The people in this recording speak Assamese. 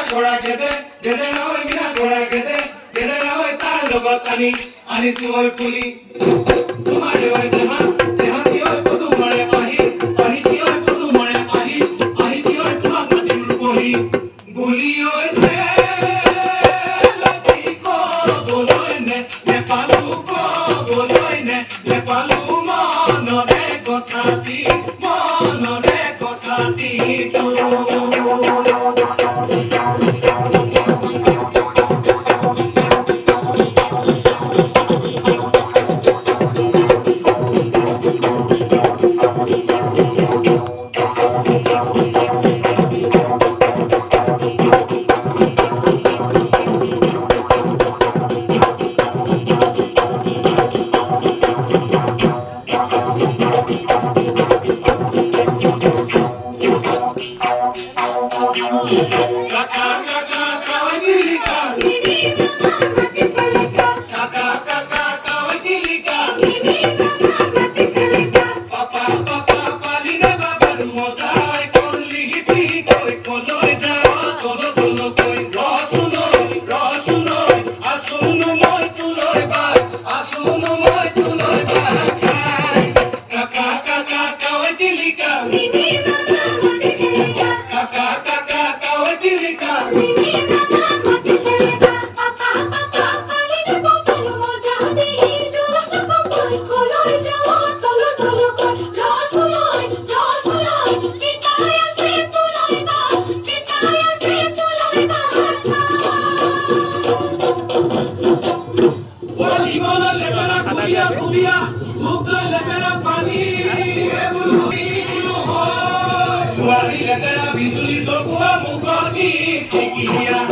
ছড়া গেছে গেছে নহয় মিনা ছড়া গেছে গেছে নহয় তাৰ লগত আনিছো মই পুলি তোমাৰ হৈ দেহা দেহা কি হৈ পদু মৰে পাহি পাহি কি হৈ পদু মৰে পাহি পাহি কি হৈ তোমাক মাতিম ৰূপহী বুলি হৈছে লাগি কবলৈ নেপালো কবলৈ নেপালো মনৰে কথাটি Suami letera bijuli sokua mukoni sikia